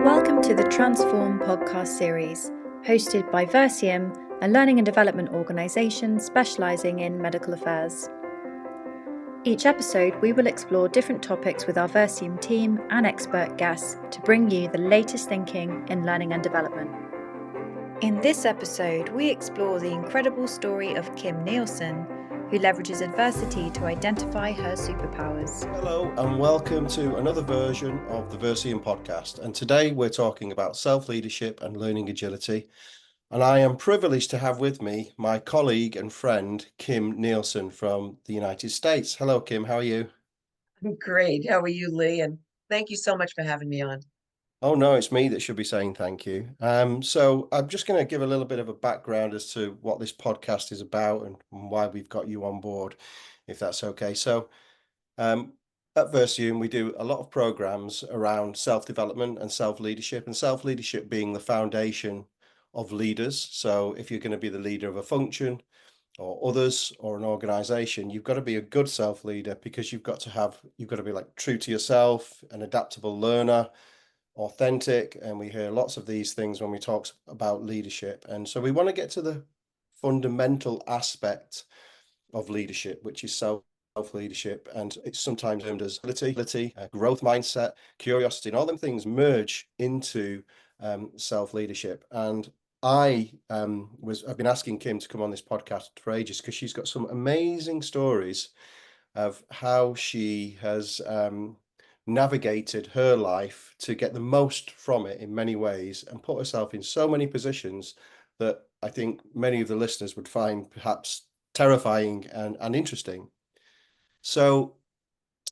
Welcome to the Transform podcast series, hosted by Versium, a learning and development organisation specialising in medical affairs. Each episode, we will explore different topics with our Versium team and expert guests to bring you the latest thinking in learning and development. In this episode, we explore the incredible story of Kim Nielsen, who leverages adversity to identify her superpowers. Hello and welcome to another version of the Versium podcast. And today we're talking about self-leadership and learning agility. And I am privileged to have with me my colleague and friend, Kim Nielsen from the United States. Hello, Kim. How are you? I'm great. How are you, Lee? And thank you so much for having me on. Oh, no, it's me that should be saying thank you. So I'm just going to give a little bit of a background as to what this podcast is about and why we've got you on board, if that's okay. So at Versium, we do a lot of programs around self-development and self-leadership, and self-leadership being the foundation of leaders. So if you're going to be the leader of a function or others or an organization, you've got to be a good self-leader because you've got to be like true to yourself, an adaptable learner, authentic. And we hear lots of these things when we talk about leadership. And so we want to get to the fundamental aspect of leadership, which is self-leadership, and it's sometimes termed as ability, growth mindset, curiosity, and all them things merge into self-leadership. And I've been asking Kim to come on this podcast for ages because she's got some amazing stories of how she has navigated her life to get the most from it in many ways and put herself in so many positions that I think many of the listeners would find perhaps terrifying and interesting. So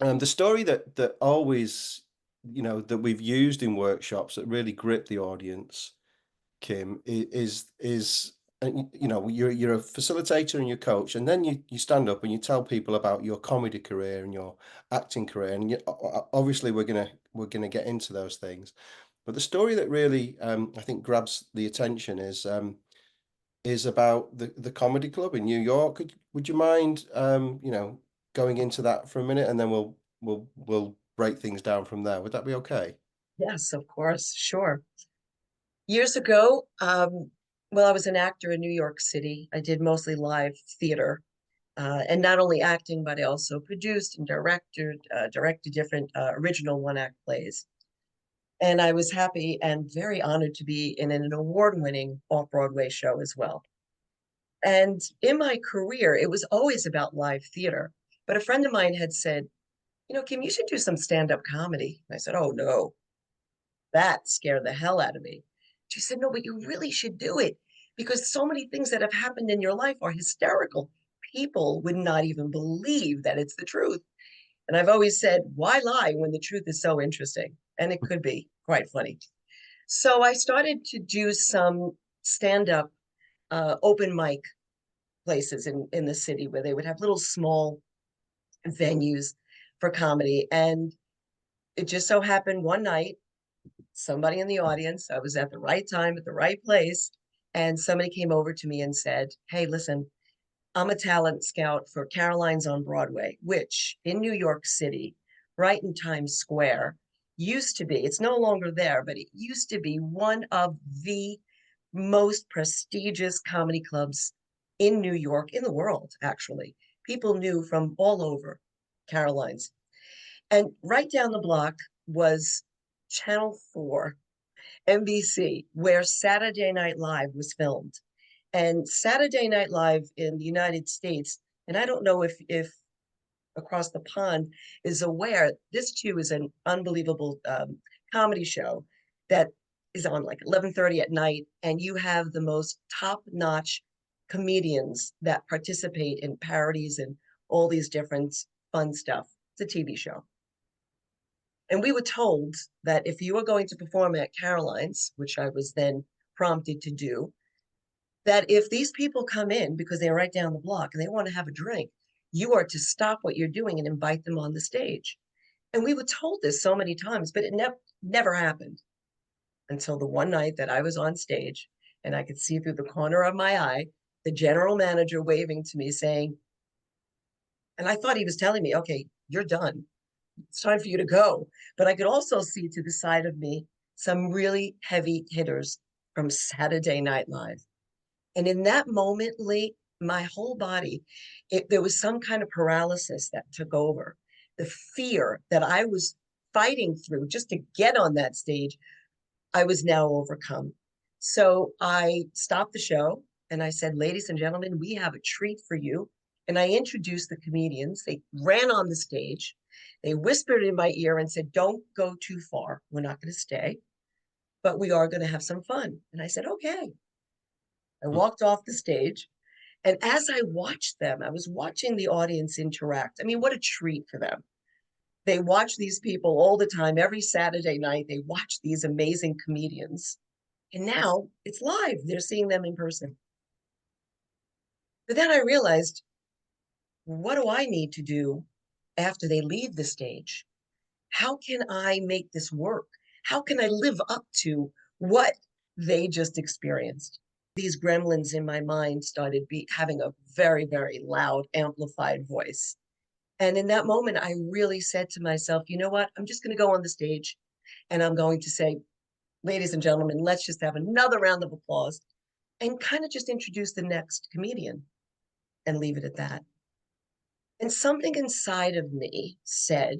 the story that always, that we've used in workshops that really grip the audience, Kim, is you're a facilitator and your coach, and then you stand up and you tell people about your comedy career and your acting career, and obviously we're gonna get into those things. But the story that really I think grabs the attention is about the comedy club in New York. Would you mind going into that for a minute, and then we'll break things down from there? Would that be okay? Yes, of course. Sure. Years ago, well, I was an actor in New York City. I did mostly live theater, and not only acting, but I also produced and directed different original one-act plays. And I was happy and very honored to be in an award-winning off-Broadway show as well. And in my career, it was always about live theater. But a friend of mine had said, Kim, you should do some stand-up comedy. And I said, oh, no, that scared the hell out of me. She said, no, but you really should do it because so many things that have happened in your life are hysterical. People would not even believe that it's the truth. And I've always said, why lie when the truth is so interesting? And it could be quite funny. So I started to do some stand-up open mic places in the city where they would have little small venues for comedy. And it just so happened one night, somebody in the audience, I was at the right time at the right place, and somebody came over to me and said, hey, listen, I'm a talent scout for Caroline's on Broadway, which in New York City, right in Times Square, used to be, it's no longer there, but it used to be one of the most prestigious comedy clubs in New York, in the world, actually. People knew from all over Caroline's. And right down the block was Channel 4, NBC, where Saturday Night Live was filmed. And Saturday Night Live in the United States, and I don't know if across the pond is aware, this too is an unbelievable comedy show that is on like 11:30 at night, and you have the most top-notch comedians that participate in parodies and all these different fun stuff. It's a TV show. And we were told that if you were going to perform at Caroline's, which I was then prompted to do, that if these people come in because they're right down the block and they want to have a drink, you are to stop what you're doing and invite them on the stage. And we were told this so many times, but it never happened until the one night that I was on stage and I could see through the corner of my eye the general manager waving to me saying, and I thought he was telling me, okay, you're done. It's time for you to go. But I could also see to the side of me some really heavy hitters from Saturday Night Live. And in that moment, Lee, my whole body, there was some kind of paralysis that took over. The fear that I was fighting through just to get on that stage, I was now overcome. So I stopped the show and I said, ladies and gentlemen, we have a treat for you. And I introduced the comedians. They ran on the stage. They whispered in my ear and said, don't go too far. We're not going to stay, but we are going to have some fun. And I said, okay. I walked off the stage. And as I watched them, I was watching the audience interact. I mean, what a treat for them. They watch these people all the time. Every Saturday night, they watch these amazing comedians. And now it's live. They're seeing them in person. But then I realized, what do I need to do after they leave the stage? How can I make this work? How can I live up to what they just experienced? These gremlins in my mind started having a very, very loud, amplified voice. And in that moment, I really said to myself, you know what? I'm just going to go on the stage and I'm going to say, ladies and gentlemen, let's just have another round of applause and kind of just introduce the next comedian and leave it at that. And something inside of me said,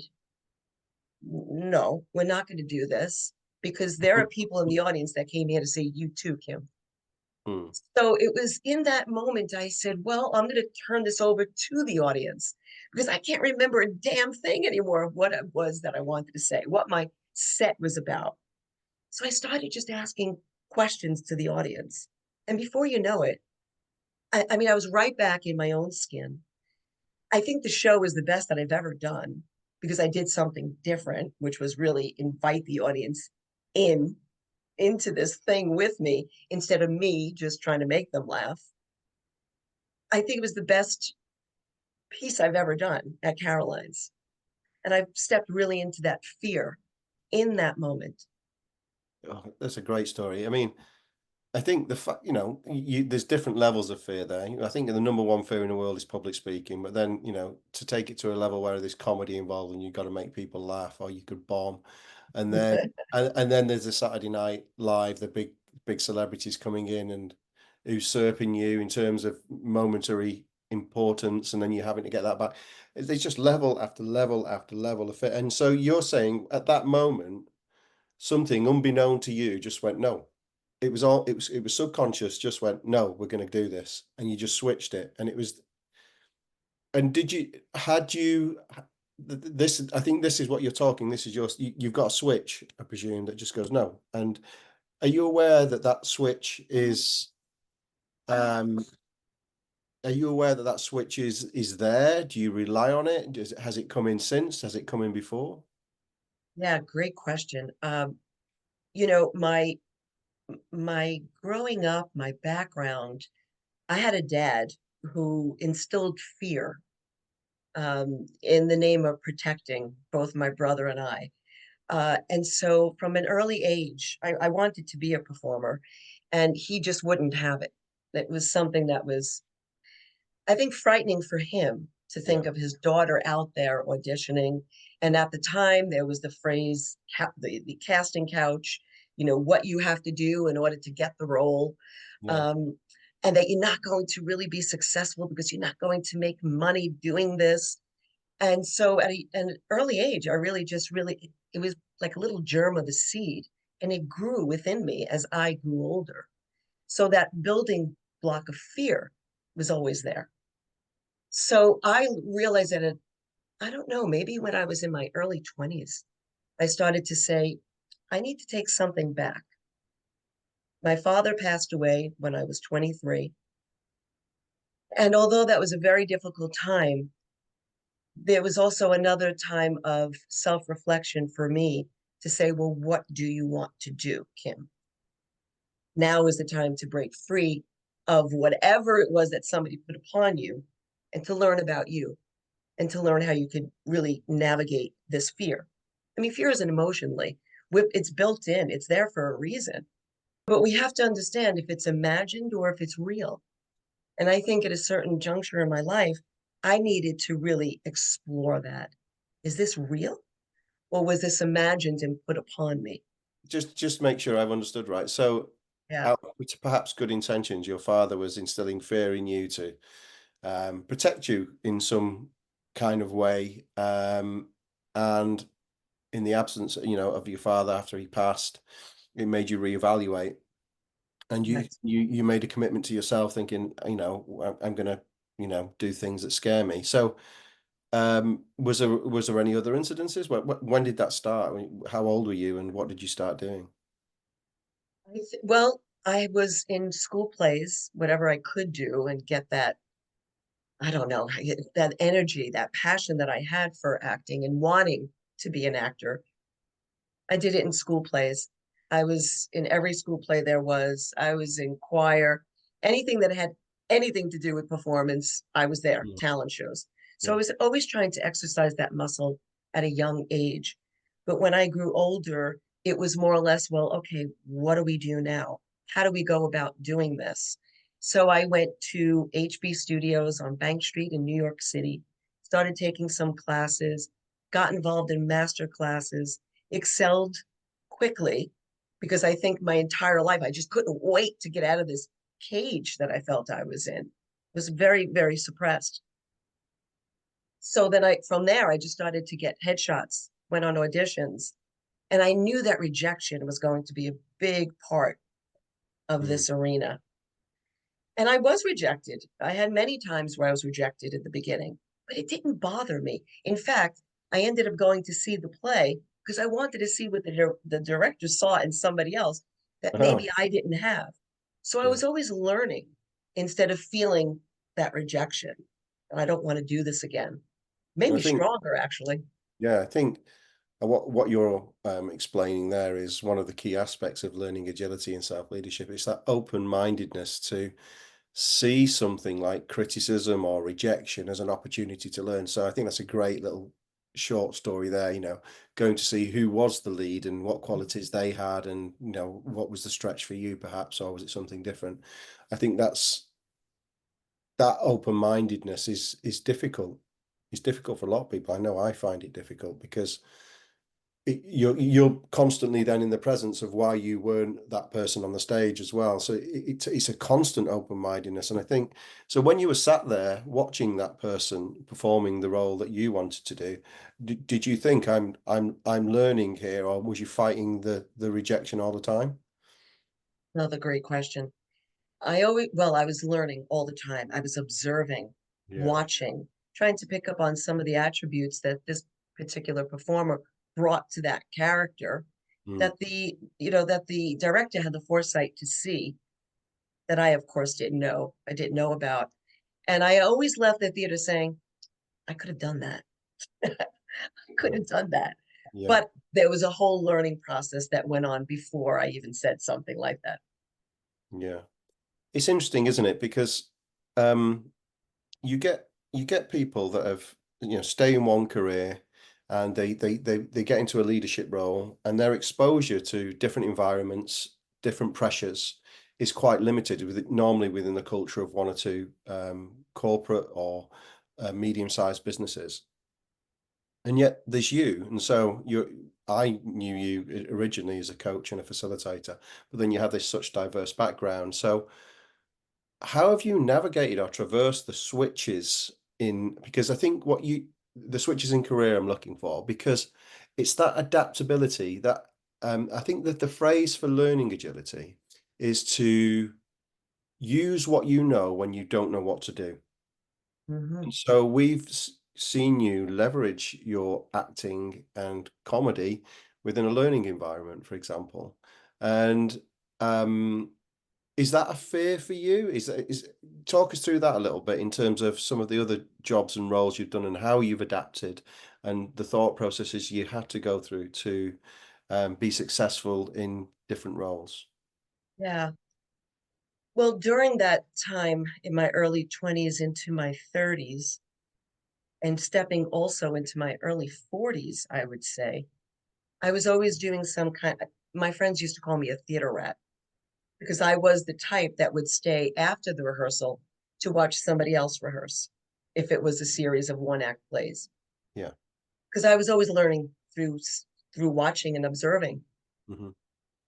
no, we're not going to do this because there are people in the audience that came here to say, you too, Kim. So it was in that moment I said, well, I'm going to turn this over to the audience because I can't remember a damn thing anymore of what it was that I wanted to say, what my set was about. So I started just asking questions to the audience. And before you know it, I mean, I was right back in my own skin. I think the show was the best that I've ever done because I did something different, which was really invite the audience into this thing with me instead of me just trying to make them laugh. I think it was the best piece I've ever done at Caroline's. And I've stepped really into that fear in that moment. Oh, that's a great story. I mean, I think the fact, there's different levels of fear there. I think the number one fear in the world is public speaking, but then, to take it to a level where there's comedy involved and you've got to make people laugh or you could bomb. And then, and then there's the Saturday Night Live, the big celebrities coming in and usurping you in terms of momentary importance. And then you're having to get that back. There's just level after level after level of fear. And so you're saying at that moment, something unbeknown to you just went, no. It was subconscious, just went, no, we're going to do this. And you just switched it. And this, I think this is what you're talking. This is you've got a switch, I presume, that just goes, no. And are you aware that switch is, are you aware that switch is there? Do you rely on it? Has it come in since? Has it come in before? Yeah, great question. My growing up, my background, I had a dad who instilled fear in the name of protecting both my brother and I. And so from an early age, I wanted to be a performer, and he just wouldn't have it. It was something that was, I think, frightening for him to think of his daughter out there auditioning. And at the time, there was the phrase, the casting couch, what you have to do in order to get the role. Yeah. And that you're not going to really be successful because you're not going to make money doing this. And so at an early age, I really it was like a little germ of a seed, and it grew within me as I grew older. So that building block of fear was always there. So I realized that, I don't know, maybe when I was in my early 20s, I started to say, I need to take something back. My father passed away when I was 23. And although that was a very difficult time, there was also another time of self-reflection for me to say, well, what do you want to do, Kim? Now is the time to break free of whatever it was that somebody put upon you and to learn about you and to learn how you could really navigate this fear. I mean, fear is an emotion, Lee. It's built in, it's there for a reason. But we have to understand if it's imagined or if it's real. And I think at a certain juncture in my life, I needed to really explore that. Is this real? Or was this imagined and put upon me? just make sure I've understood right. So, Yeah, out with perhaps good intentions, your father was instilling fear in you to protect you in some kind of way, and in the absence, of your father after he passed, it made you reevaluate, and you right. you you made a commitment to yourself, thinking, I'm gonna, do things that scare me. So, was there any other incidences? When did that start? How old were you, and what did you start doing? Well, I was in school plays, whatever I could do, and get that, I don't know, that energy, that passion that I had for acting and wanting to be an actor. I did it in school plays. I was in every school play there was. I was in choir, anything that had anything to do with performance, I was there, Mm, talent shows. So I yeah. was always trying to exercise that muscle at a young age. But when I grew older, it was more or less, well, okay, what do we do now? How do we go about doing this? So I went to HB Studios on Bank Street in New York City, started taking some classes, got involved in master classes, excelled quickly, because I think my entire life I just couldn't wait to get out of this cage that I felt I was in. It was very, very suppressed. So then from there, I just started to get headshots, went on auditions, and I knew that rejection was going to be a big part of Mm. this arena. And I was rejected. I had many times where I was rejected at the beginning, but it didn't bother me. In fact, I ended up going to see the play because I wanted to see what the director saw in somebody else that maybe Oh, I didn't have. So I yeah. was always learning instead of feeling that rejection. I don't want to do this again. Made And I me think, stronger, actually. yeah, I think what you're explaining there is one of the key aspects of learning agility and self-leadership. It's that open-mindedness to see something like criticism or rejection as an opportunity to learn. So I think that's a great little short story there, going to see who was the lead and what qualities they had, and what was the stretch for you perhaps, or was it something different. I think that open-mindedness is difficult. It's difficult for a lot of people. I know I find it difficult because you're constantly then in the presence of why you weren't that person on the stage as well. So it's a constant open-mindedness. And I think, so when you were sat there watching that person performing the role that you wanted to do, did you think I'm learning here, or was you fighting the rejection all the time? Another great question. I was learning all the time. I was observing, Yeah. watching, trying to pick up on some of the attributes that this particular performer brought to that character Mm. that the director had the foresight to see that I, of course, didn't know. I didn't know about. And I always left the theater saying, I could have done that. I could Yeah. have done that. Yeah. But there was a whole learning process that went on before I even said something like that. Yeah. It's interesting, isn't it? Because um, you get people that have stay in one career, and they get into a leadership role, and their exposure to different environments, different pressures is quite limited normally within the culture of one or two corporate or medium-sized businesses. And yet there's you, and so I knew you originally as a coach and a facilitator, but then you have this such diverse background. So how have you navigated or traversed the switches in, because I think the switches in career I'm looking for, because it's that adaptability that I think that the phrase for learning agility is to use what you know when you don't know what to do. Mhm. And so we've seen you leverage your acting and comedy within a learning environment, for example. And um, is that a fear for you? Is talk us through that a little bit in terms of some of the other jobs and roles you've done and how you've adapted, and the thought processes you had to go through to be successful in different roles. Yeah. Well, during that time in my early 20s into my 30s, and stepping also into my early 40s, I would say, I was always doing my friends used to call me a theater rat because I was the type that would stay after the rehearsal to watch somebody else rehearse if it was a series of one act plays. Yeah. Because I was always learning through watching and observing. Hmm.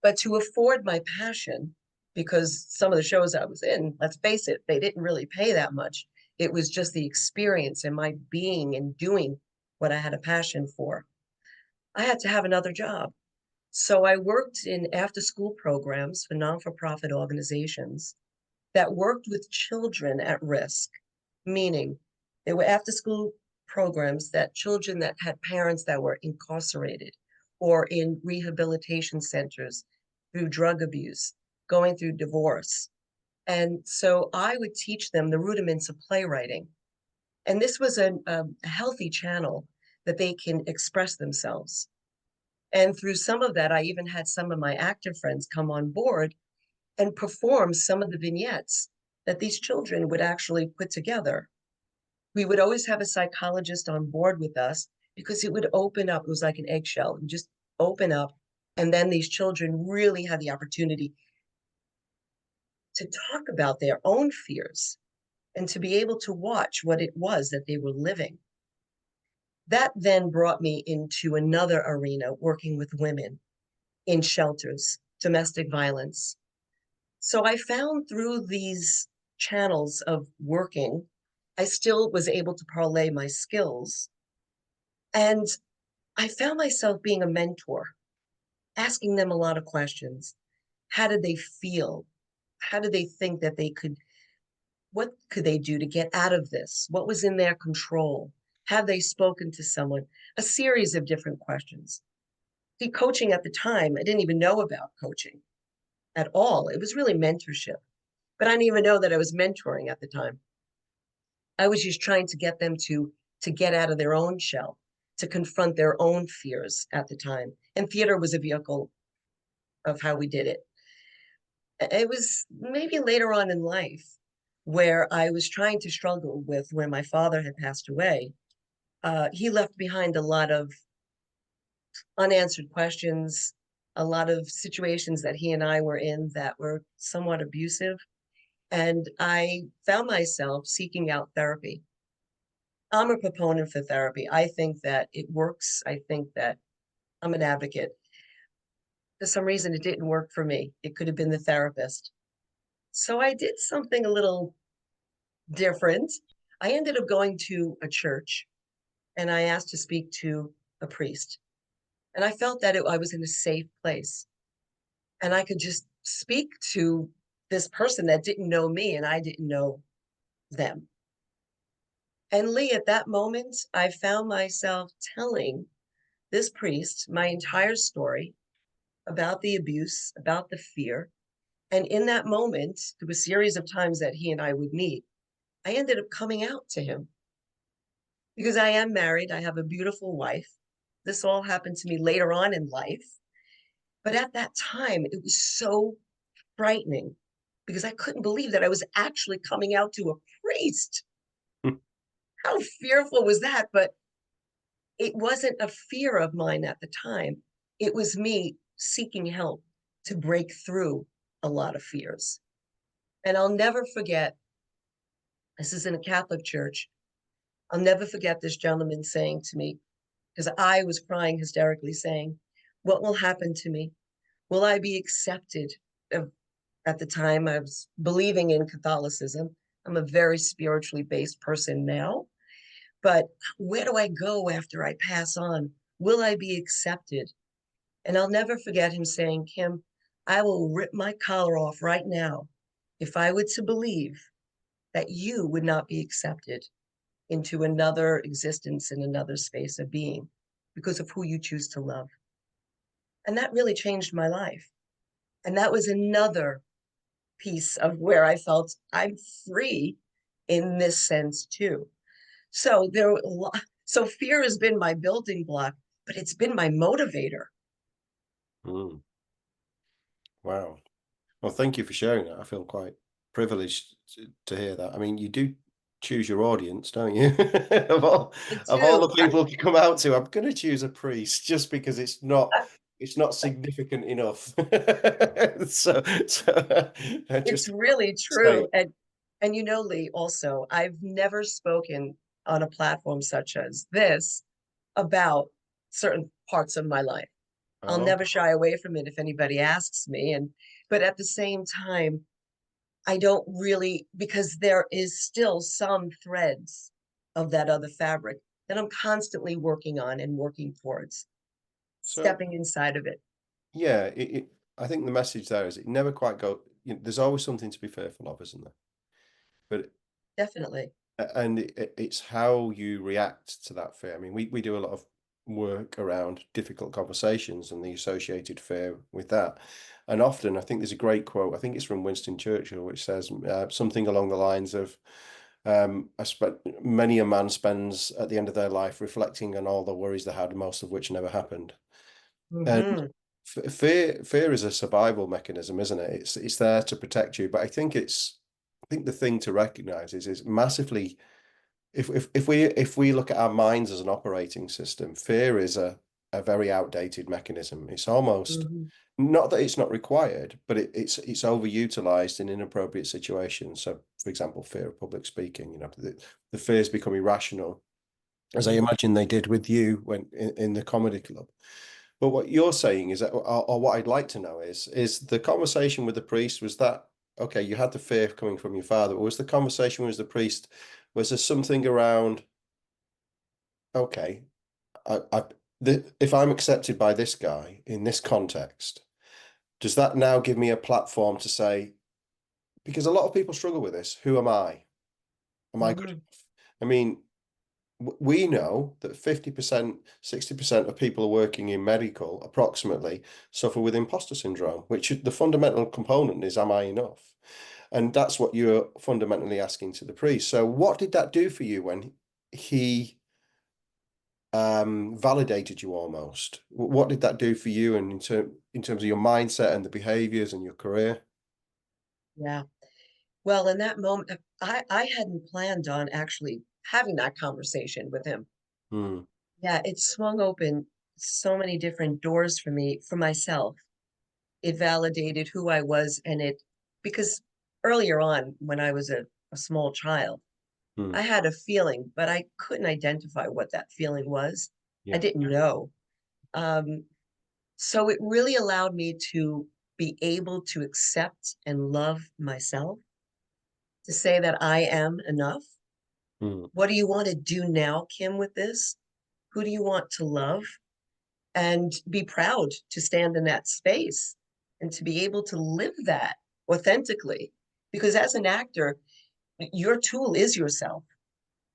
But to afford my passion, because some of the shows I was in, let's face it, they didn't really pay that much. It was just the experience and my being and doing what I had a passion for. I had to have another job. So I worked in after-school programs for non-for-profit organizations that worked with children at risk, meaning they were after-school programs that children that had parents that were incarcerated or in rehabilitation centers through drug abuse, going through divorce. And so I would teach them the rudiments of playwriting. And this was a healthy channel that they can express themselves. And through some of that, I even had some of my actor friends come on board and perform some of the vignettes that these children would actually put together. We would always have a psychologist on board with us because it would open up. It was like an eggshell and just open up. And then these children really had the opportunity to talk about their own fears and to be able to watch what it was that they were living. That then brought me into another arena, working with women in shelters, domestic violence. So I found through these channels of working, I still was able to parlay my skills. And I found myself being a mentor, asking them a lot of questions. How did they feel? How did they think that they could, what could they do to get out of this? What was in their control? Have they spoken to someone? A series of different questions. See, coaching at the time, I didn't even know about coaching at all. It was really mentorship, but I didn't even know that I was mentoring at the time. I was just trying to get them to get out of their own shell, to confront their own fears at the time. And theater was a vehicle of how we did it. It was maybe later on in life where I was trying to struggle with when my father had passed away. He left behind a lot of unanswered questions, a lot of situations that he and I were in that were somewhat abusive. And I found myself seeking out therapy. I'm a proponent for therapy. I think that it works. I think that I'm an advocate. For some reason, it didn't work for me. It could have been the therapist. So I did something a little different. I ended up going to a church and I asked to speak to a priest. And I felt that I was in a safe place and I could just speak to this person that didn't know me and I didn't know them. And Lee, at that moment, I found myself telling this priest my entire story about the abuse, about the fear. And in that moment, through a series of times that he and I would meet, I ended up coming out to him because I am married. I have a beautiful wife. This all happened to me later on in life. But at that time, it was so frightening because I couldn't believe that I was actually coming out to a priest. How fearful was that? But it wasn't a fear of mine at the time. It was me seeking help to break through a lot of fears. And I'll never forget, this is in a Catholic church. I'll never forget this gentleman saying to me, because I was crying hysterically, saying, what will happen to me? Will I be accepted? At the time, I was believing in Catholicism. I'm a very spiritually based person now. But where do I go after I pass on? Will I be accepted? And I'll never forget him saying, Kim, I will rip my collar off right now if I were to believe that you would not be accepted into another existence in another space of being because of who you choose to love. And that really changed my life. And that was another piece of where I felt I'm free in this sense too. So so fear has been my building block, but it's been my motivator. Mm. Wow. Well, thank you for sharing that. I feel quite privileged to hear that. I mean, you do choose your audience, don't you? of all I of all do. the people to come out to, I'm going to choose a priest just because it's not significant enough. So I It's just really say, true. And you know, Lee, also, I've never spoken on a platform such as this about certain parts of my life. I'll Oh, never shy away from it if anybody asks me. But at the same time, I don't really, because there is still some threads of that other fabric that I'm constantly working on and working towards, so stepping inside of it. yeah, I think the message there is it never quite there's always something to be fearful of, isn't there? But Definitely. and it's how you react to that fear. I mean, we do a lot of work around difficult conversations and the associated fear with that. And often, I think there's a great quote. I think it's from Winston Churchill, which says something along the lines of, many a man spends at the end of their life reflecting on all the worries they had, most of which never happened." And Hmm. fear is a survival mechanism, isn't it? It's there to protect you. But I think the thing to recognize is massively, if we look at our minds as an operating system, fear is a very outdated mechanism. It's almost Hmm. not that it's not required, but it's overutilized in inappropriate situations. So, for example, fear of public speaking. The fears become irrational, as I imagine they did with you when in the comedy club. But what you're saying is that, or what I'd like to know is the conversation with the priest, was that, okay, you had the fear coming from your father, but was the conversation with the priest, was there something around, okay, I if I'm accepted by this guy in this context, does that now give me a platform to say, because a lot of people struggle with this, who am I? Am I good Hmm. enough? I mean, we know that 50%, 60% of people working in medical approximately suffer with imposter syndrome, which the fundamental component is, am I enough? And that's what you're fundamentally asking to the priest. So what did that do for you when he validated you almost? What did that do for you, and in terms of your mindset and the behaviors and your career? Yeah. Well, in that moment, I hadn't planned on actually having that conversation with him. Hmm. Yeah, it swung open so many different doors for me, for myself. It validated who I was, because earlier on, when I was a small child, Hmm. I had a feeling, but I couldn't identify what that feeling was. I Yeah. didn't know. Um, so it really allowed me to be able to accept and love myself, to say that I am enough. Hmm. What do you want to do now, Kim, with this? Who do you want to love? And be proud to stand in that space and to be able to live that authentically. Because as an actor, your tool is yourself.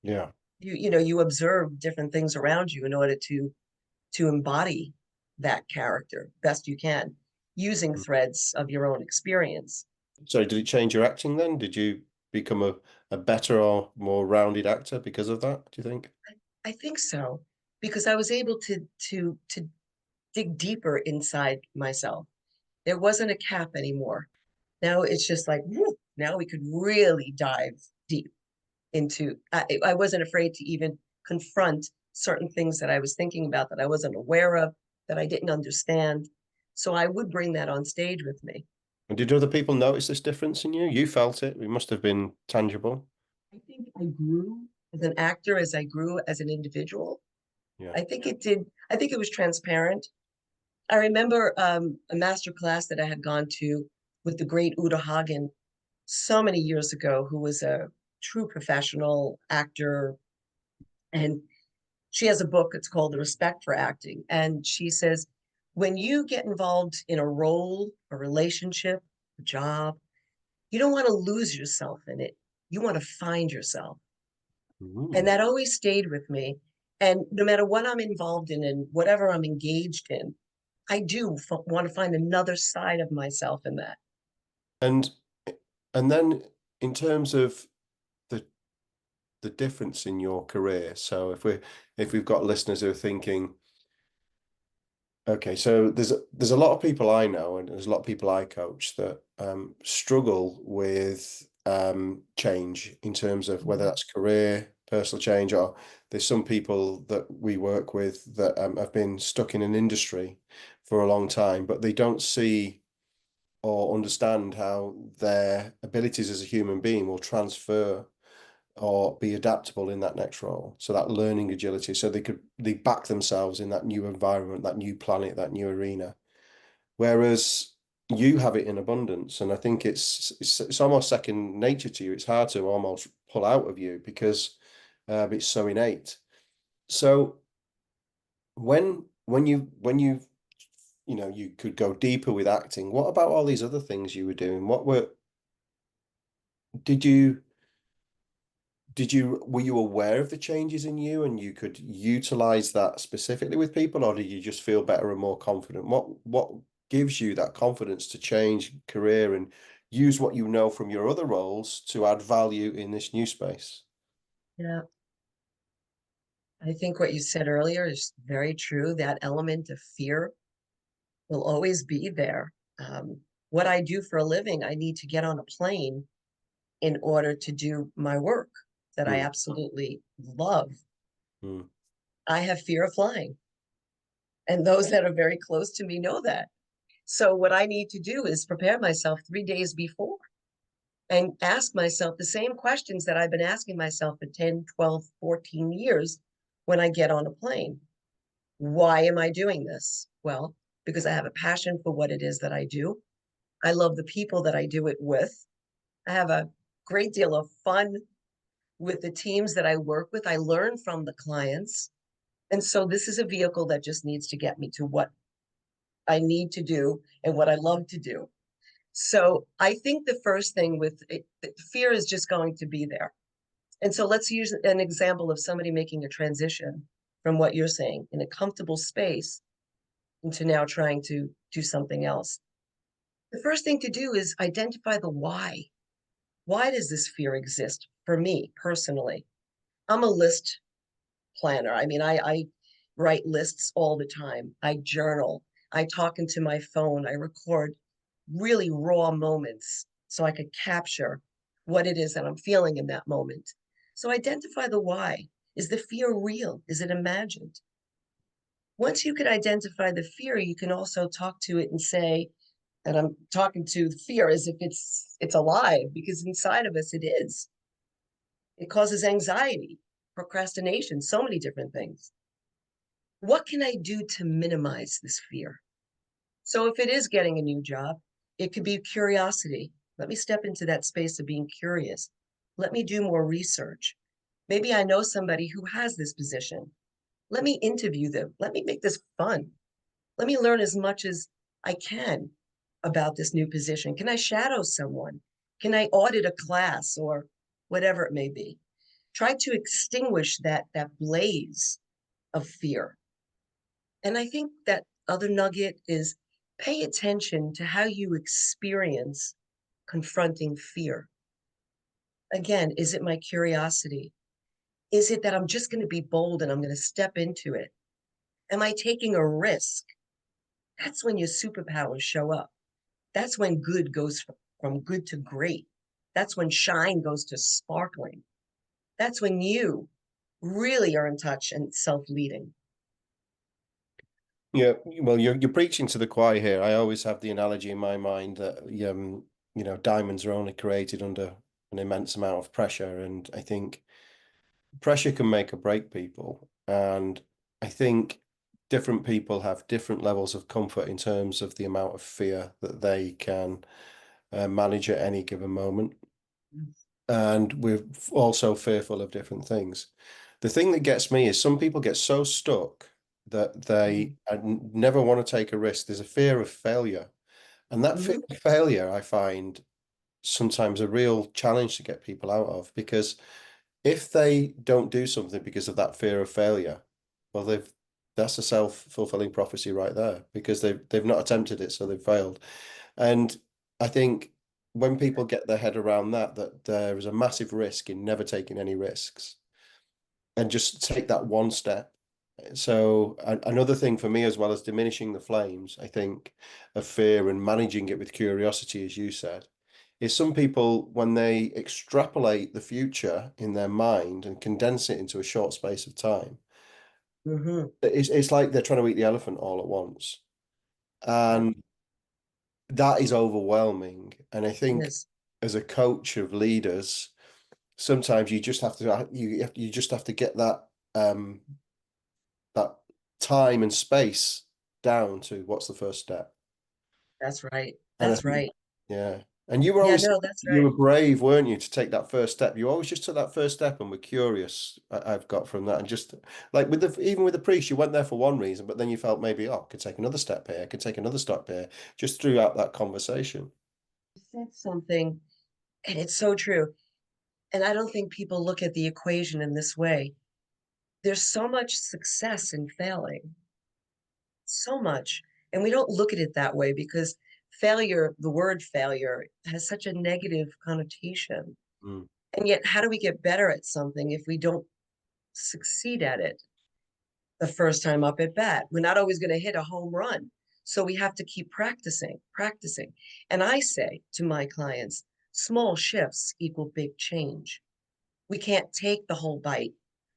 Yeah. You observe different things around you in order to embody that character best you can, using threads of your own experience. So did it change your acting then? Did you become a better or more rounded actor because of that, do you think? I think so, because I was able to dig deeper inside myself. There wasn't a cap anymore. Now it's just like, whew, now we could really dive deep into. I wasn't afraid to even confront certain things that I was thinking about, that I wasn't aware of, that I didn't understand. So I would bring that on stage with me. And did other people notice this difference in you? You felt it. It must have been tangible. I think I grew as an actor as I grew as an individual. Yeah. I think it did. I think it was transparent. I remember a master class that I had gone to with the great Uta Hagen so many years ago, who was a true professional actor. And she has a book, it's called The Respect for Acting. And she says, when you get involved in a role, a relationship, a job, you don't want to lose yourself in it. You want to find yourself. And Mm. that always stayed with me. And no matter what I'm involved in and whatever I'm engaged in, I do want to find another side of myself in that. And and then in terms of the the difference in your career, so if we've got listeners who are thinking, okay, so there's a lot of people I know, and there's a lot of people I coach that struggle with change in terms of whether Mhm. that's career, personal change, or there's some people that we work with that have been stuck in an industry for a long time, but they don't see or understand how their abilities as a human being will transfer or be adaptable in that next role. So that learning agility, so they back themselves in that new environment, that new planet, that new arena. Whereas you have it in abundance, and I think it's almost second nature to you. It's hard to almost pull out of you because it's so innate. So when you you could go deeper with acting, what about all these other things you were doing? Did you were you aware of the changes in you and you could utilize that specifically with people, or did you just feel better and more confident? What gives you that confidence to change career and use what you know from your other roles to add value in this new space? Yeah, I think what you said earlier is very true. That element of fear will always be there. What I do for a living, I need to get on a plane in order to do my work that I Mm, absolutely love. mm, I have fear of flying, and those that are very close to me know that. So what I need to do is prepare myself 3 days before and ask myself the same questions that I've been asking myself for 10, 12, 14 years when I get on a plane. Why am I doing this? Well, because I have a passion for what it is that I do. I love the people that I do it with. I have a great deal of fun with the teams that I work with. I learn from the clients. And so this is a vehicle that just needs to get me to what I need to do and what I love to do. So I think the first thing with it, fear is just going to be there. And so let's use an example of somebody making a transition from what you're saying in a comfortable space into now trying to do something else. The first thing to do is identify the why. Why does this fear exist for me personally? I'm a list planner. I mean, I write lists all the time. I journal. I talk into my phone. I record really raw moments so I could capture what it is that I'm feeling in that moment. So identify the why. Is the fear real? Is it imagined? Once you can identify the fear, you can also talk to it and say, and I'm talking to the fear as if it's alive, because inside of us it is. It causes anxiety, procrastination, so many different things. What can I do to minimize this fear? So if it is getting a new job, it could be curiosity. Let me step into that space of being curious. Let me do more research. Maybe I know somebody who has this position. Let me interview them. Let me make this fun. Let me learn as much as I can about this new position. Can I shadow someone? Can I audit a class or whatever it may be? Try to extinguish that blaze of fear. And I think that other nugget is pay attention to how you experience confronting fear. Again, is it my curiosity? Is it that I'm just going to be bold and I'm going to step into it? Am I taking a risk? That's when your superpowers show up. That's when good goes from good to great. That's when shine goes to sparkling. That's when you really are in touch and self-leading. Yeah, well, you're preaching to the choir here. I always have the analogy in my mind that diamonds are only created under an immense amount of pressure, and I think pressure can make or break people. And I think different people have different levels of comfort in terms of the amount of fear that they can manage at any given moment. And we're also fearful of different things. The thing that gets me is some people get so stuck that they never want to take a risk. There's a fear of failure. And that fear Mm-hmm. of failure, I find sometimes a real challenge to get people out of, because if they don't do something because of that fear of failure, well, that's a self-fulfilling prophecy right there, because they've not attempted it, so they've failed. And I think when people get their head around that there is a massive risk in never taking any risks and just take that one step. So another thing for me, as well as diminishing the flames, I think, of fear and managing it with curiosity, as you said, is some people, when they extrapolate the future in their mind and condense it into a short space of time, Mm-hmm. it's like they're trying to eat the elephant all at once. Yep. And that is overwhelming. And I think Yes. as a coach of leaders, sometimes you just have to you just have to get that that time and space down to what's the first step. That's right. And I That's think, right. yeah. And you were Yeah, always, no, that's you right. were brave, weren't you, to take that first step? You always just took that first step and were curious. I've got from that, and just like with the even with the priest, you went there for one reason, but then you felt maybe, oh, I could take another step here, I could take another step here, just throughout that conversation. You said something, and it's so true. And I don't think people look at the equation in this way. There's so much success in failing, so much. And we don't look at it that way because failure, the word failure, has such a negative connotation. Mm. And yet, how do we get better at something if we don't succeed at it the first time up at bat? We're not always going to hit a home run. So we have to keep practicing, practicing. And I say to my clients, small shifts equal big change. We can't take the whole bite.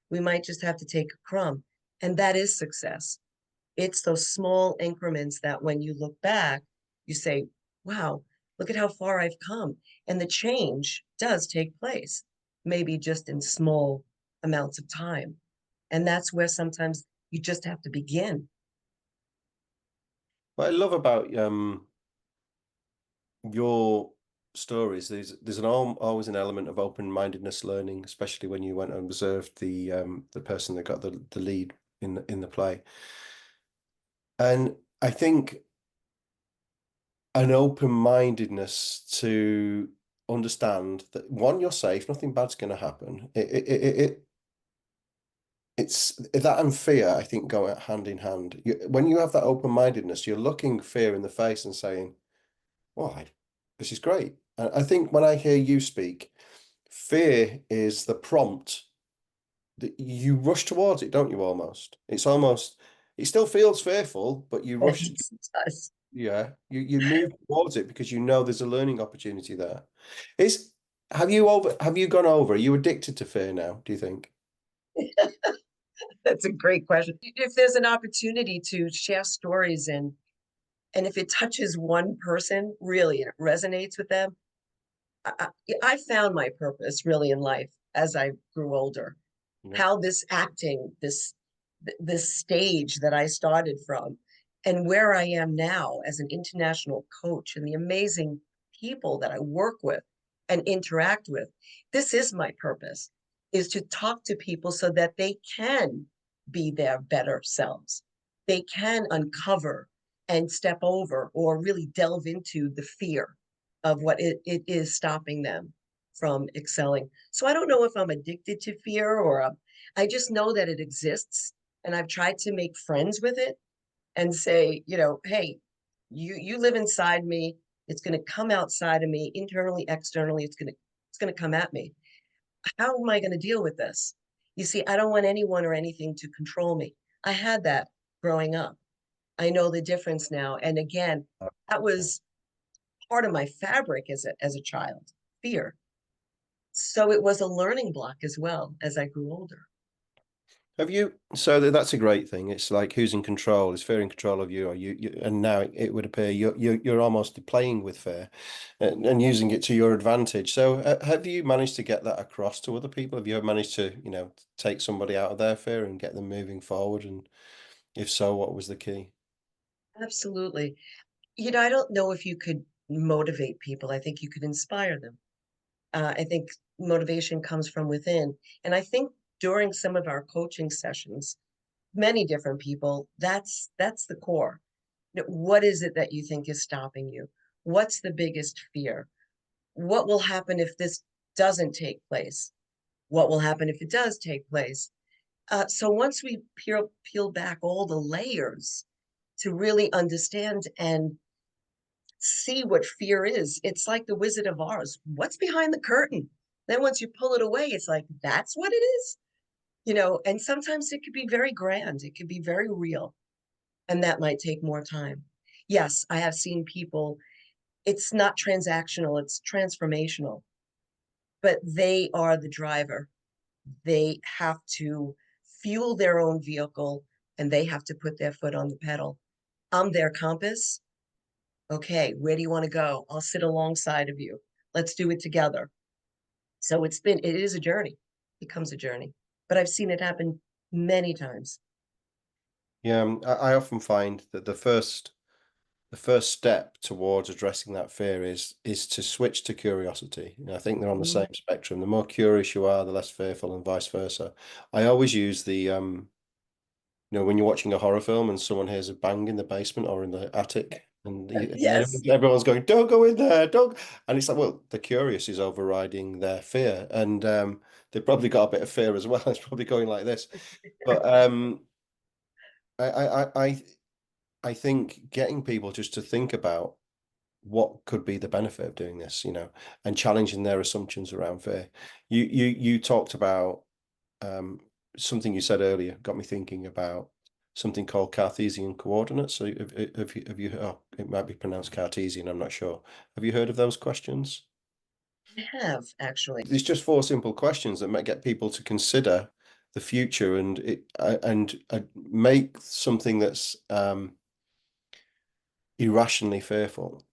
We might just have to take a crumb. And that is success. It's those small increments that when you look back, you say, wow, look at how far I've come. And the change does take place, maybe just in small amounts of time. And that's where sometimes you just have to begin. What I love about your stories, there's always an element of open-mindedness learning, especially when you went and observed the person that got the lead in the play. And I think an open-mindedness to understand that, one, you're safe, nothing bad's going to happen. It's that and fear, I think, go hand in hand. When you have that open-mindedness, you're looking fear in the face and saying, "Why, this is great." And I think when I hear you speak, fear is the prompt that you rush towards it, don't you? Almost, it still feels fearful, but you rush. It does. Yeah, you move towards it because you know there's a learning opportunity there. Is have you gone over? Are you addicted to fear now, do you think? That's a great question. If there's an opportunity to share stories and if it touches one person really and it resonates with them, I, I found my purpose really in life as I grew older. Yeah. How this acting, this stage that I started from, and where I am now as an international coach, and the amazing people that I work with and interact with. This is my purpose, is to talk to people so that they can be their better selves. They can uncover and step over or really delve into the fear of what it is stopping them from excelling. So I don't know if I'm addicted to fear or I just know that it exists. And I've tried to make friends with it and say, hey, you live inside me. It's going to come outside of me, internally, externally. It's going to come at me. How am I going to deal with this? You see, I don't want anyone or anything to control me. I had that growing up. I know the difference now. And again, that was part of my fabric as a child, fear. So it was a learning block as well as I grew older. So that's a great thing. It's like, who's in control? Is fear in control of you, or and now it would appear you're almost playing with fear and using it to your advantage. So have you managed to get that across to other people? Have you ever managed to, take somebody out of their fear and get them moving forward? And if so, what was the key? Absolutely. I don't know if you could motivate people. I think you could inspire them. I think motivation comes from within. And I think during some of our coaching sessions, many different people, that's the core. What is it that you think is stopping you? What's the biggest fear? What will happen if this doesn't take place? What will happen if it does take place? So once we peel back all the layers to really understand and see what fear is, it's like the Wizard of Oz. What's behind the curtain? Then once you pull it away, it's like, that's what it is. And sometimes it could be very grand, it could be very real, and that might take more time. Yes, I have seen people, it's not transactional, it's transformational, but they are the driver. They have to fuel their own vehicle and they have to put their foot on the pedal. I'm their compass. Okay, where do you want to go? I'll sit alongside of you. Let's do it together. So it is a journey, becomes a journey, but I've seen it happen many times. Yeah, I often find that the first step towards addressing that fear is to switch to curiosity. I think they're on the same spectrum. The more curious you are, the less fearful, and vice versa. I always use the when you're watching a horror film and someone hears a bang in the basement or in the attic, and Yes. everyone's going, "Don't go in there, don't." And it's like, well, the curious is overriding their fear, and they've probably got a bit of fear as well. It's probably going like this, but I I I I I think getting people just to think about what could be the benefit of doing this, and challenging their assumptions around fear. You talked about um, something you said earlier, got me thinking about something called Cartesian coordinates. So have you oh, it might be pronounced Cartesian, I'm not sure. Have you heard of those questions? I have, actually. It's just four simple questions that might get people to consider the future and make something that's irrationally fearful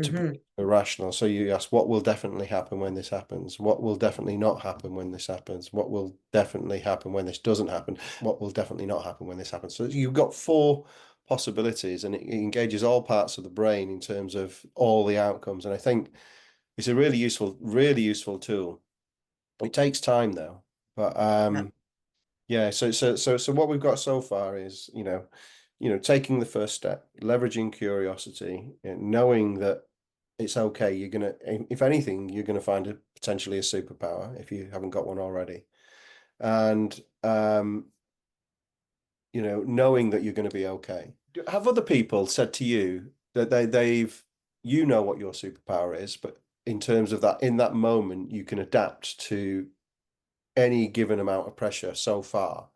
to be Hmm. irrational. So you ask, what will definitely happen when this happens? What will definitely not happen when this happens? What will definitely happen when this doesn't happen? What will definitely not happen when this happens? So you've got four possibilities, and it engages all parts of the brain in terms of all the outcomes. And I think it's a really useful tool. It takes time though, but Yeah. yeah. So what we've got so far is taking the first step, leveraging curiosity, knowing that it's okay. You're gonna, if anything, you're gonna find a potentially a superpower if you haven't got one already, and knowing that you're going to be okay. Have other people said to you that they've what your superpower is, but in terms of that, in that moment, you can adapt to any given amount of pressure so far?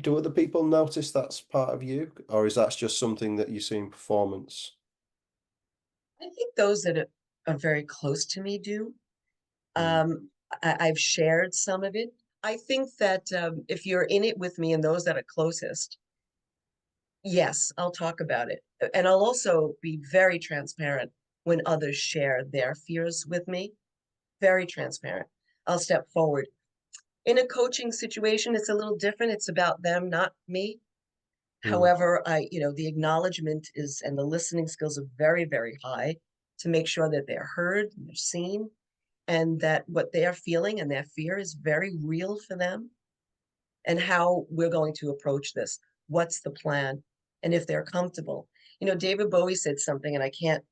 Do other people notice that's part of you, or is that just something that you see in performance? I think those that are very close to me do. Mm. I've shared some of it. I think that if you're in it with me and those that are closest, yes, I'll talk about it. And I'll also be very transparent when others share their fears with me. Very transparent. I'll step forward. In a coaching situation, it's a little different. It's about them, not me. Mm. However, the acknowledgement is, and the listening skills are very, very high to make sure that they're heard, and they're seen, and that what they're feeling and their fear is very real for them, and how we're going to approach this. What's the plan? And if they're comfortable. David Bowie said something, and I can't,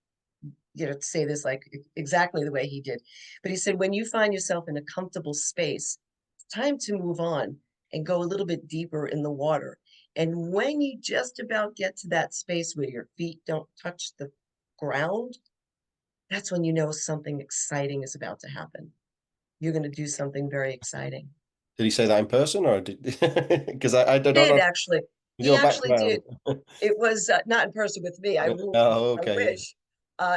say this like exactly the way he did, but he said, when you find yourself in a comfortable space, it's time to move on and go a little bit deeper in the water. And when you just about get to that space where your feet don't touch the ground, that's when you know something exciting is about to happen. You're going to do something very exciting. Did he say that in person, or did because I don't Did know actually. He your actually background? did. It was not in person with me. Oh, I okay, yeah. wish.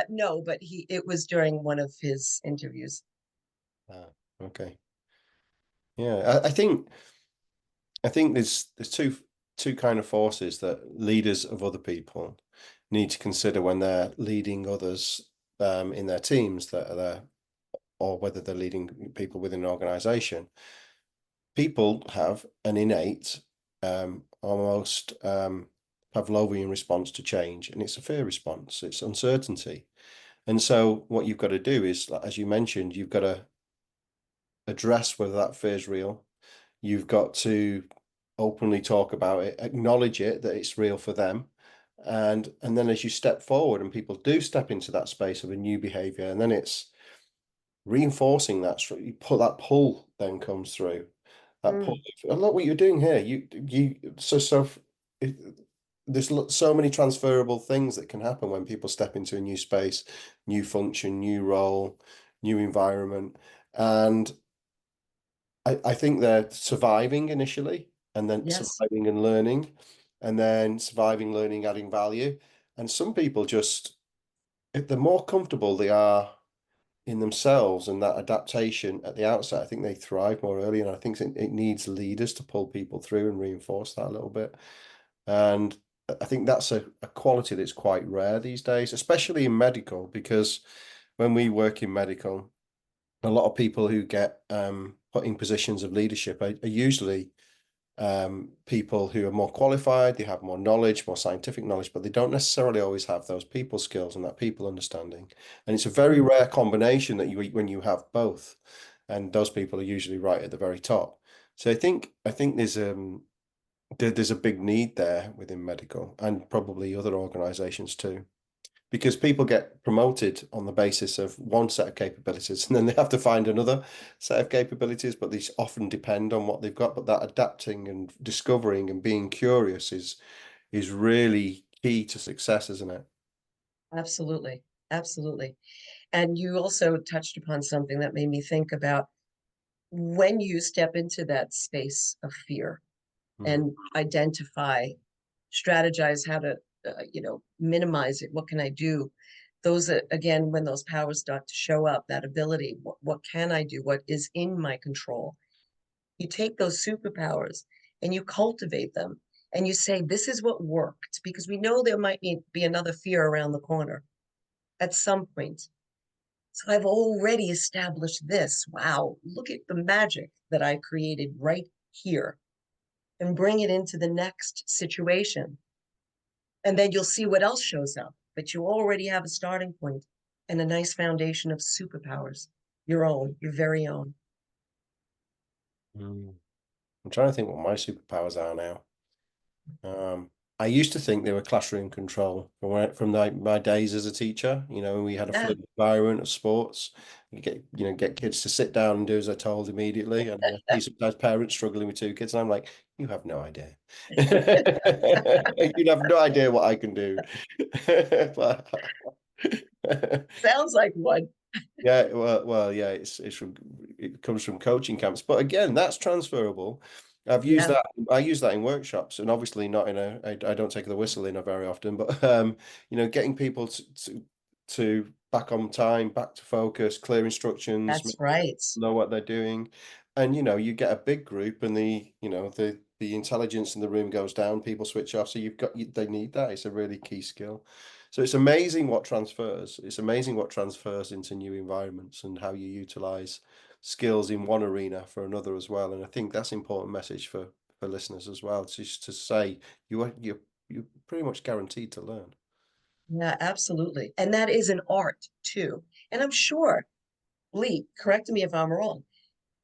No, but it was during one of his interviews. Ah, okay. Yeah, I think there's two kind of forces that leaders of other people need to consider when they're leading others in their teams that are there, or whether they're leading people within an organization. People have an innate, almost Pavlovian response to change, and it's a fear response. It's uncertainty. And so what you've got to do is, as you mentioned, you've got to address whether that fear is real. You've got to openly talk about it, acknowledge it, that it's real for them. And then as you step forward and people do step into that space of a new behavior, and then it's reinforcing that, you put that pull then comes through. That pull. Mm, Look what you're doing here. It, there's so many transferable things that can happen when people step into a new space, new function, new role, new environment. And I think they're surviving initially, and then yes. surviving and learning, and then surviving, learning, adding value. And some people just, if the more comfortable they are in themselves and that adaptation at the outset, I think they thrive more early. And I think it needs leaders to pull people through and reinforce that a little bit. And I think that's a quality that's quite rare these days, especially in medical, because when we work in medical, A lot of people who get put in positions of leadership are usually people who are more qualified, they have more knowledge, more scientific knowledge, but they don't necessarily always have those people skills and that people understanding. And it's a very rare combination that when you have both, and those people are usually right at the very top. So I think there's a big need there within medical and probably other organizations too, because people get promoted on the basis of one set of capabilities and then they have to find another set of capabilities, but these often depend on what they've got. But that adapting and discovering and being curious is really key to success, isn't it? Absolutely. Absolutely. And you also touched upon something that made me think about when you step into that space of fear Mm. and identify, strategize how to, minimize it. What can I do? Those are, again, when those powers start to show up, that ability, what can I do? What is in my control? You take those superpowers and you cultivate them and you say, this is what worked, because we know there might be another fear around the corner at some point. So I've already established this. Wow, look at the magic that I created right here, and bring it into the next situation. And then you'll see what else shows up. But you already have a starting point and a nice foundation of superpowers, your own, your very own. Mm. I'm trying to think what my superpowers are now. Um, I used to think they were classroom control from my days as a teacher. We had a Yeah, fluid environment of sports. You get kids to sit down and do as I told immediately. And I see sometimes parents struggling with two kids, and I'm like, you have no idea. You'd have no idea what I can do. But sounds like one. yeah, well, yeah, it comes from coaching camps, but again, that's transferable. Yeah, I use that in workshops, and obviously not I don't take the whistle in very often, but getting people to back on time, back to focus, clear instructions, that's right. know what they're doing, and you get a big group, and the intelligence in the room goes down, people switch off, so they need that. It's a really key skill. So it's amazing what transfers. It's amazing what transfers into new environments and how you utilize skills in one arena for another as well. And I think that's an important message for listeners as well, just to say you're pretty much guaranteed to learn. Yeah, absolutely. And that is an art too. And I'm sure, Lee, correct me if I'm wrong,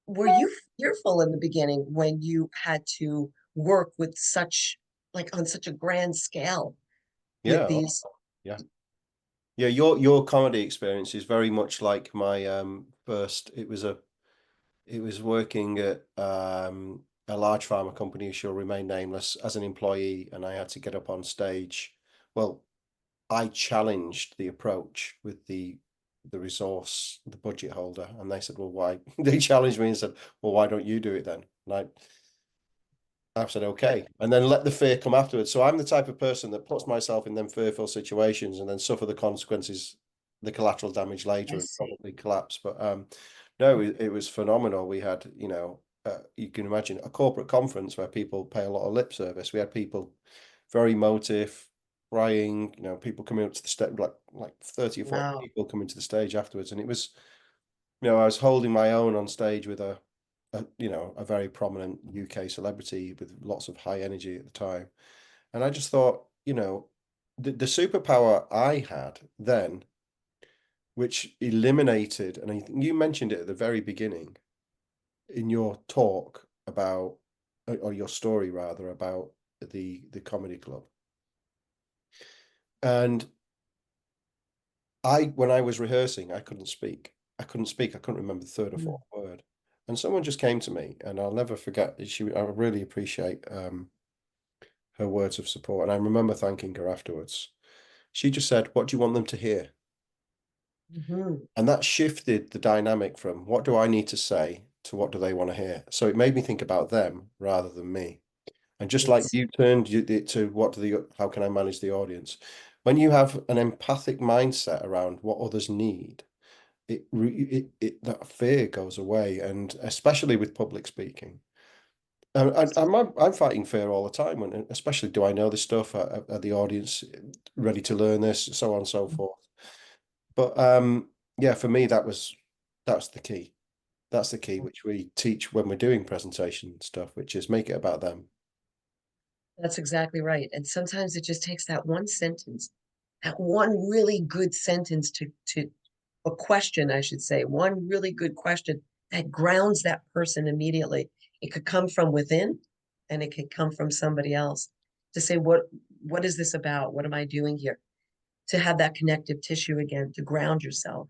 were you fearful in the beginning when you had to work with on such a grand scale with Yeah, these? yeah. Yeah, your comedy experience is very much like my first. It was working at a large pharma company who shall remain nameless as an employee, and I had to get up on stage. Well, I challenged the approach with the resource, the budget holder, and they said, "Well, why?" They challenged me and said, "Well, why don't you do it then?" And I've said, okay, and then let the fear come afterwards. So I'm the type of person that puts myself in them fearful situations and then suffer the consequences, the collateral damage I later, and see. probably collapse. But no, it was phenomenal. We had, you can imagine a corporate conference where people pay a lot of lip service. We had people very emotive, crying, people coming up to the stage, like 30 or 40 Wow. people coming to the stage afterwards. And it was, I was holding my own on stage with a very prominent UK celebrity with lots of high energy at the time. And I just thought, the superpower I had then, which eliminated, and you mentioned it at the very beginning in your talk about, or your story rather, about the comedy club. And when I was rehearsing, I couldn't speak. I couldn't remember the third or Mm. fourth word. And someone just came to me, and I'll never forget. I really appreciate her words of support. And I remember thanking her afterwards. She just said, "What do you want them to hear?" Mhm. And that shifted the dynamic from what do I need to say to what do they want to hear. So it made me think about them rather than me. And just like Yes. you turned it to how can I manage the audience? When you have an empathic mindset around what others need, that fear goes away, and especially with public speaking. I'm fighting fear all the time, and especially, do I know this stuff? Are the audience ready to learn this? So on and so forth. But yeah, for me, that was That's the key. That's the key, which we teach when we're doing presentation stuff, which is make it about them. That's exactly right. And sometimes it just takes that one sentence, that one really good sentence to a question, I should say, one really good question that grounds that person immediately. It could come from within and it could come from somebody else to say, what is this about? What am I doing here? To have that connective tissue again, to ground yourself.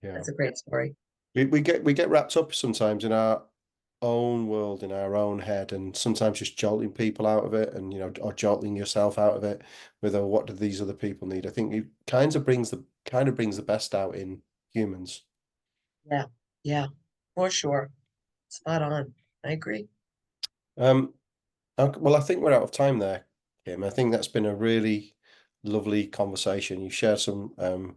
Yeah. That's a great story. We get wrapped up sometimes in our own world, in our own head, and sometimes just jolting people out of it, and or jolting yourself out of it with what do these other people need. I think it kind of brings the best out in humans. Yeah, for sure. Spot on. I agree. Well, I think we're out of time there, Kim. I think that's been a really lovely conversation. You shared some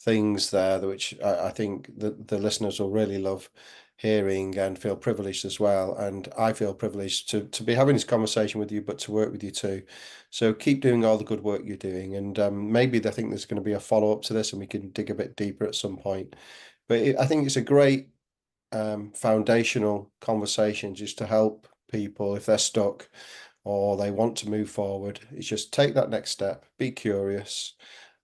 things there which I think the listeners will really love hearing and feel privileged as well. And I feel privileged to be having this conversation with you, but to work with you too. So keep doing all the good work you're doing. And maybe I think there's going to be a follow-up to this and we can dig a bit deeper at some point. But I think it's a great foundational conversation just to help people if they're stuck or they want to move forward. It's just take that next step, be curious,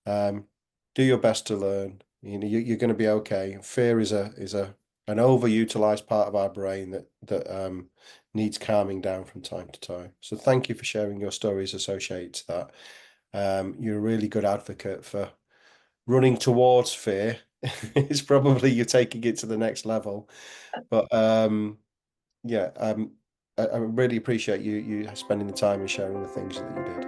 do your best to learn. You're going to be okay. Fear is an overutilized part of our brain that needs calming down from time to time. So thank you for sharing your stories associated to that. You're a really good advocate for running towards fear. It's probably you're taking it to the next level. But yeah, I really appreciate you spending the time and sharing the things that you did.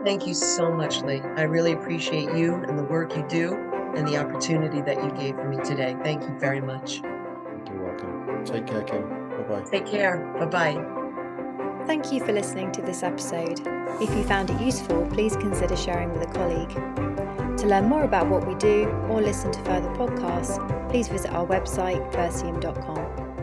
Thank you so much, Lee. I really appreciate you and the work you do and the opportunity that you gave for me today. Thank you very much. You're welcome. Take care, Kim. Bye-bye. Take care. Bye-bye. Thank you for listening to this episode. If you found it useful, please consider sharing with a colleague. To learn more about what we do or listen to further podcasts, please visit our website, versium.com.